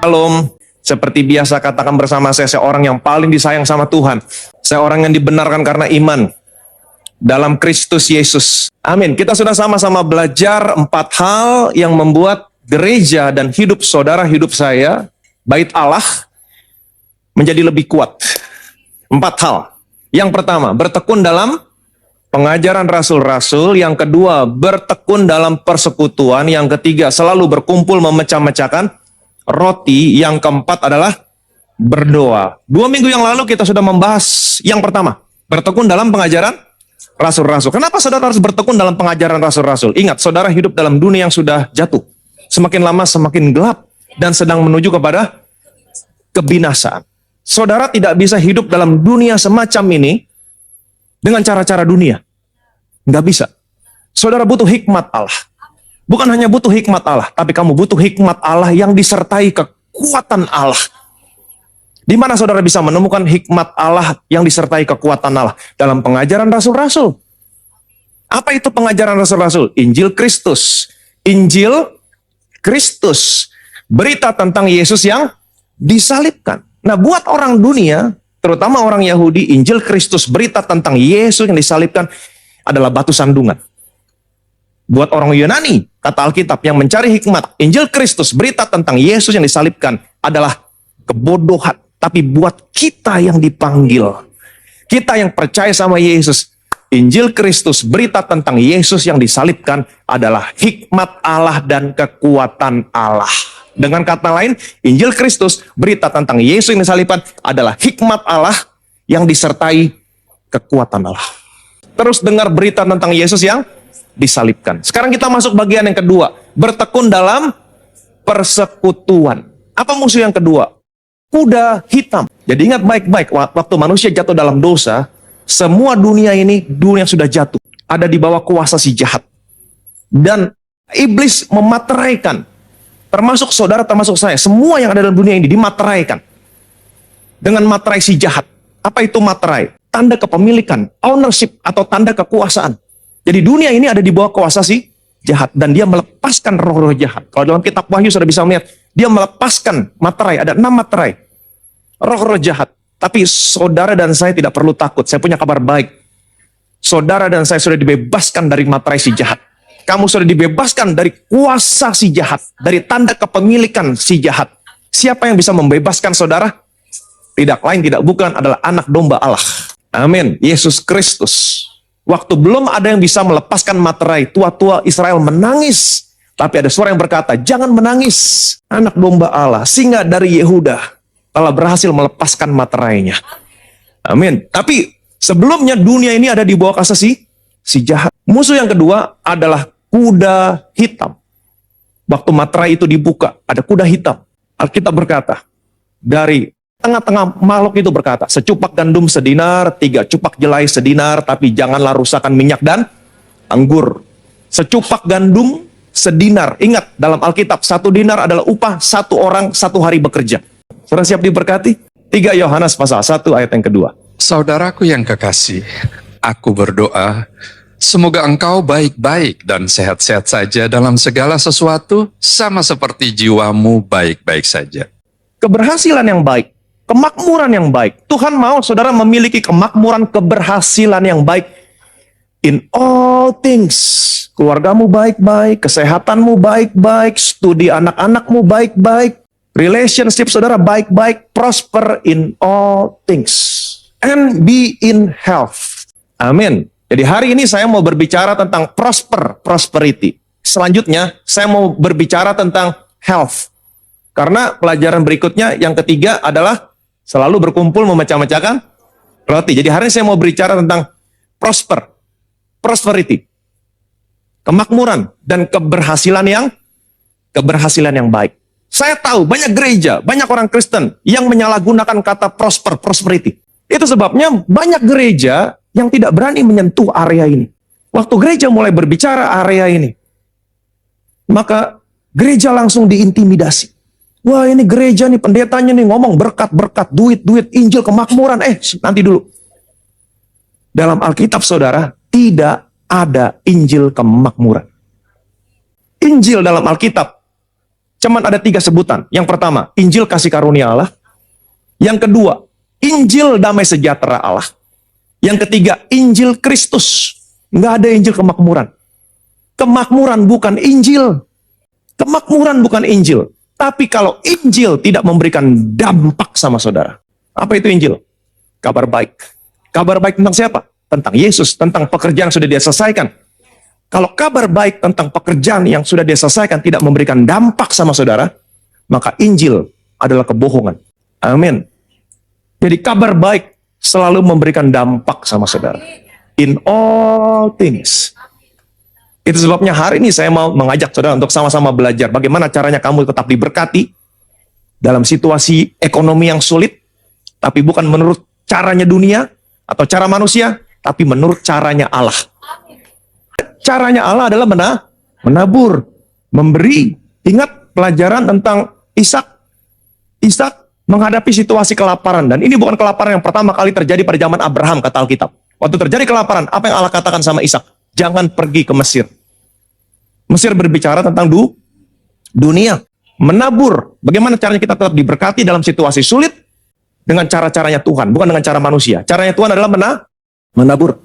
Shalom. Seperti biasa katakan bersama saya orang yang paling disayang sama Tuhan. Saya orang yang dibenarkan karena iman dalam Kristus Yesus. Amin. Kita sudah sama-sama belajar 4 hal yang membuat gereja dan hidup saudara, hidup saya, bait Allah menjadi lebih kuat. 4 hal. Yang pertama, bertekun dalam pengajaran rasul-rasul. Yang kedua, bertekun dalam persekutuan. Yang ketiga, selalu berkumpul memecah-mecahkan roti. Yang keempat adalah berdoa. 2 minggu yang lalu kita sudah membahas yang pertama, bertekun dalam pengajaran rasul-rasul. Kenapa saudara harus bertekun dalam pengajaran rasul-rasul? Ingat, saudara hidup dalam dunia yang sudah jatuh. Semakin lama semakin gelap dan sedang menuju kepada kebinasaan. Saudara tidak bisa hidup dalam dunia semacam ini dengan cara-cara dunia. Nggak bisa. Saudara butuh hikmat Allah. Bukan hanya butuh hikmat Allah, tapi kamu butuh hikmat Allah yang disertai kekuatan Allah. Di mana saudara bisa menemukan hikmat Allah yang disertai kekuatan Allah? Dalam pengajaran rasul-rasul. Apa itu pengajaran rasul-rasul? Injil Kristus. Injil Kristus. Berita tentang Yesus yang disalibkan. Nah, buat orang dunia, terutama orang Yahudi, Injil Kristus, berita tentang Yesus yang disalibkan adalah batu sandungan. Buat orang Yunani, kata Alkitab, yang mencari hikmat, Injil Kristus, berita tentang Yesus yang disalibkan adalah kebodohan. Tapi buat kita yang dipanggil, kita yang percaya sama Yesus, Injil Kristus, berita tentang Yesus yang disalibkan adalah hikmat Allah dan kekuatan Allah. Dengan kata lain, Injil Kristus, berita tentang Yesus yang disalibkan adalah hikmat Allah yang disertai kekuatan Allah. Terus dengar berita tentang Yesus yang disalibkan. Sekarang kita masuk bagian yang kedua, bertekun dalam persekutuan. Apa musuh yang kedua? Kuda hitam. Jadi ingat baik-baik, waktu manusia jatuh dalam dosa, semua dunia ini, dunia yang sudah jatuh, ada di bawah kuasa si jahat. Dan iblis memateraikan, termasuk saudara, termasuk saya, semua yang ada dalam dunia ini dimateraikan dengan materai si jahat. Apa itu materai? Tanda kepemilikan, ownership atau tanda kekuasaan. Jadi dunia ini ada di bawah kuasa si jahat dan dia melepaskan roh-roh jahat. Kalau dalam kitab Wahyu sudah bisa melihat, dia melepaskan materai, ada 6 materai. Roh-roh jahat. Tapi saudara dan saya tidak perlu takut. Saya punya kabar baik. Saudara dan saya sudah dibebaskan dari materai si jahat. Kamu sudah dibebaskan dari kuasa si jahat, dari tanda kepemilikan si jahat. Siapa yang bisa membebaskan saudara? Tidak lain, tidak bukan, adalah anak domba Allah. Amin. Yesus Kristus. Waktu belum ada yang bisa melepaskan materai, tua-tua Israel menangis. Tapi ada suara yang berkata, jangan menangis. Anak domba Allah, singa dari Yehuda, telah berhasil melepaskan materainya. Amin. Tapi sebelumnya dunia ini ada di bawah kuasa si jahat. Musuh yang kedua adalah kuda hitam. Waktu materai itu dibuka, ada kuda hitam. Alkitab berkata, dari tengah-tengah makhluk itu berkata, secupak gandum sedinar, 3 cupak jelai sedinar, tapi janganlah rusakkan minyak dan anggur. Secupak gandum sedinar. Ingat, dalam Alkitab, 1 dinar adalah upah 1 orang 1 hari bekerja. Saudara siap diberkati? 3 Yohanes pasal 1 ayat yang kedua. Saudaraku yang kekasih, aku berdoa, semoga engkau baik-baik dan sehat-sehat saja dalam segala sesuatu, sama seperti jiwamu baik-baik saja. Keberhasilan yang baik, kemakmuran yang baik. Tuhan mau saudara memiliki kemakmuran, keberhasilan yang baik. In all things. Keluargamu baik-baik, kesehatanmu baik-baik, studi anak-anakmu baik-baik, relationship saudara baik-baik, prosper in all things. And be in health. Amin. Jadi hari ini saya mau berbicara tentang prosperity. Selanjutnya saya mau berbicara tentang health. Karena pelajaran berikutnya yang ketiga adalah selalu berkumpul memecah-mecahkan roti. Jadi hari ini saya mau berbicara tentang prosperity. Kemakmuran dan keberhasilan yang baik. Saya tahu banyak gereja, banyak orang Kristen yang menyalahgunakan kata prosperity. Itu sebabnya banyak gereja yang tidak berani menyentuh area ini. Waktu gereja mulai berbicara area ini, maka gereja langsung diintimidasi. Wah, ini gereja nih, pendetanya nih ngomong berkat-berkat, duit-duit, Injil, kemakmuran. Nanti dulu. Dalam Alkitab saudara, tidak ada Injil kemakmuran. Injil dalam Alkitab cuman ada 3 sebutan. Yang pertama, Injil kasih karunia Allah. Yang kedua, Injil damai sejahtera Allah. Yang ketiga, Injil Kristus. Nggak ada Injil kemakmuran. Kemakmuran bukan Injil. Kemakmuran bukan Injil. Tapi kalau Injil tidak memberikan dampak sama saudara. Apa itu Injil? Kabar baik. Kabar baik tentang siapa? Tentang Yesus, tentang pekerjaan yang sudah dia selesaikan. Kalau kabar baik tentang pekerjaan yang sudah dia selesaikan tidak memberikan dampak sama saudara, maka Injil adalah kebohongan. Amin. Jadi kabar baik selalu memberikan dampak sama saudara. In all things. Itu sebabnya hari ini saya mau mengajak saudara untuk sama-sama belajar bagaimana caranya kamu tetap diberkati dalam situasi ekonomi yang sulit, tapi bukan menurut caranya dunia atau cara manusia, tapi menurut caranya Allah. Caranya Allah adalah menabur, memberi. Ingat pelajaran tentang Ishak. Ishak menghadapi situasi kelaparan. Dan ini bukan kelaparan yang pertama kali terjadi pada zaman Abraham, kata Alkitab. Waktu terjadi kelaparan, apa yang Allah katakan sama Ishak? Jangan pergi ke Mesir. Mesir berbicara tentang dunia. Menabur. Bagaimana caranya kita tetap diberkati dalam situasi sulit? Dengan cara-caranya Tuhan, bukan dengan cara manusia. Caranya Tuhan adalah menabur.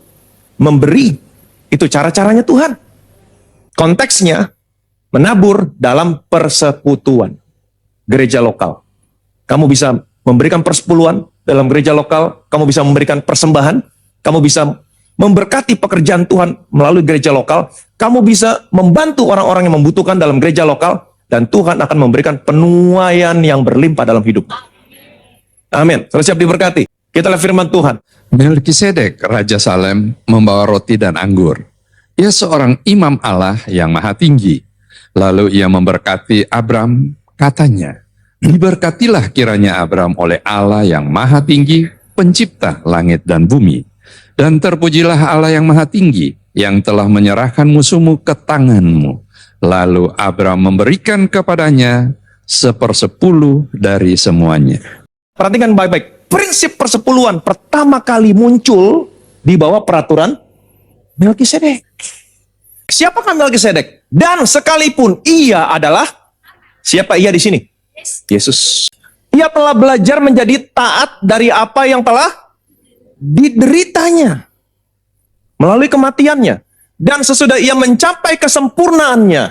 Memberi. Itu cara-caranya Tuhan. Konteksnya, menabur dalam persekutuan. Gereja lokal. Kamu bisa memberikan persepuluhan dalam gereja lokal. Kamu bisa memberikan persembahan. Kamu bisa memberkati pekerjaan Tuhan melalui gereja lokal. Kamu bisa membantu orang-orang yang membutuhkan dalam gereja lokal. Dan Tuhan akan memberikan penuaian yang berlimpah dalam hidup. Amin. Sudah siap diberkati? Kita lihat firman Tuhan. Melkisedek, Raja Salem, membawa roti dan anggur. Ia seorang imam Allah yang maha tinggi. Lalu ia memberkati Abram, katanya, diberkatilah kiranya Abram oleh Allah yang maha tinggi, pencipta langit dan bumi. Dan terpujilah Allah yang maha tinggi, yang telah menyerahkan musuhmu ke tanganmu. Lalu Abram memberikan kepadanya 1/10 dari semuanya. Perhatikan baik-baik. Prinsip persepuluhan pertama kali muncul di bawah peraturan Melkisedek. Siapakah Melkisedek? Dan sekalipun ia adalah, siapa ia di sini? Yesus. Ia telah belajar menjadi taat dari apa yang telah dideritanya melalui kematiannya. Dan sesudah ia mencapai kesempurnaannya,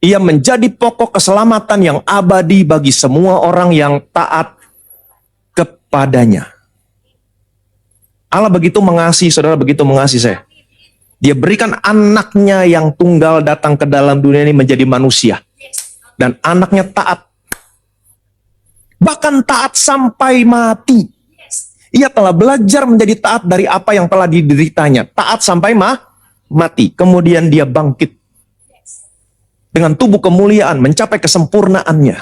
ia menjadi pokok keselamatan yang abadi bagi semua orang yang taat kepadanya. Allah begitu mengasihi saudara, begitu mengasihi saya. Dia berikan anaknya yang tunggal datang ke dalam dunia ini menjadi manusia. Dan anaknya taat. Bahkan taat sampai mati. Ia telah belajar menjadi taat dari apa yang telah dideritanya. Taat sampai mati. Kemudian dia bangkit. Dengan tubuh kemuliaan, mencapai kesempurnaannya.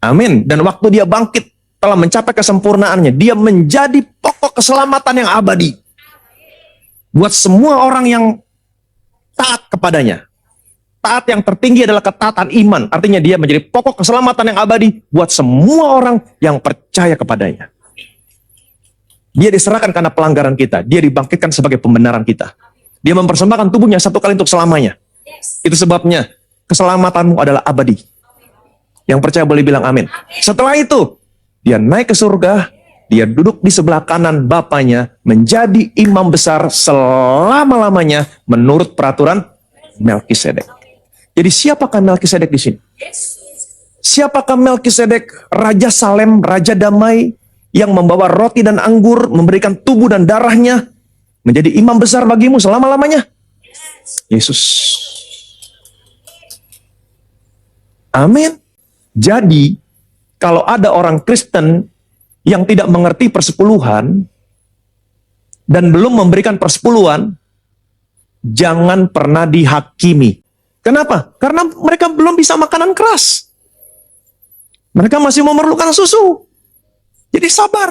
Amin. Dan waktu dia bangkit, telah mencapai kesempurnaannya, dia menjadi pokok keselamatan yang abadi buat semua orang yang taat kepadanya. Taat yang tertinggi adalah ketaatan iman, artinya dia menjadi pokok keselamatan yang abadi buat semua orang yang percaya kepadanya. Dia diserahkan karena pelanggaran kita, dia dibangkitkan sebagai pembenaran kita. Dia mempersembahkan tubuhnya 1 kali untuk selamanya. Itu sebabnya keselamatanmu adalah abadi. Yang percaya boleh bilang amin. Setelah itu dia naik ke surga, dia duduk di sebelah kanan Bapanya, menjadi imam besar selama-lamanya menurut peraturan Melkisedek. Jadi siapakah Melkisedek di sini? Siapakah Melkisedek, Raja Salem, Raja Damai, yang membawa roti dan anggur, memberikan tubuh dan darahnya, menjadi imam besar bagimu selama-lamanya? Yesus. Amin. Jadi, kalau ada orang Kristen yang tidak mengerti persepuluhan dan belum memberikan persepuluhan, jangan pernah dihakimi. Kenapa? Karena mereka belum bisa makanan keras. Mereka masih memerlukan susu. Jadi sabar.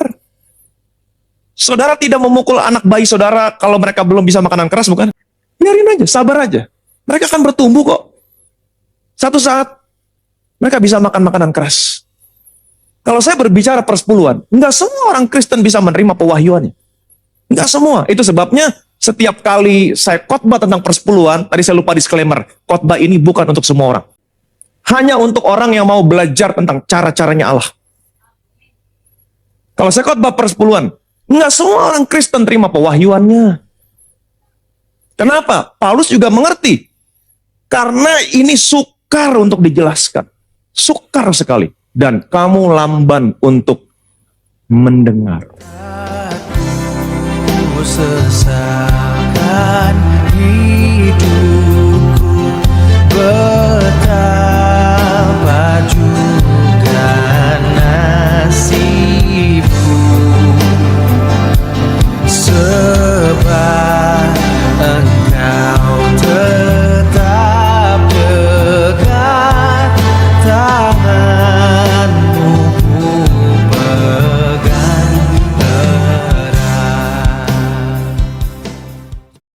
Saudara tidak memukul anak bayi saudara kalau mereka belum bisa makanan keras, bukan? Biarin aja, sabar aja. Mereka akan bertumbuh kok. Satu saat, mereka bisa makan makanan keras. Kalau saya berbicara persepuluhan, enggak semua orang Kristen bisa menerima pewahyuannya. Enggak semua. Itu sebabnya setiap kali saya khotbah tentang persepuluhan, tadi saya lupa disclaimer, khotbah ini bukan untuk semua orang. hanya untuk orang yang mau belajar tentang cara-caranya Allah. Kalau saya khotbah persepuluhan, nggak semua orang Kristen terima pewahyuannya. Kenapa? Paulus juga mengerti. Karena ini sukar untuk dijelaskan. Sukar sekali. Dan kamu lamban untuk mendengar. Aku sesalkan hidupku, betapa juga nasib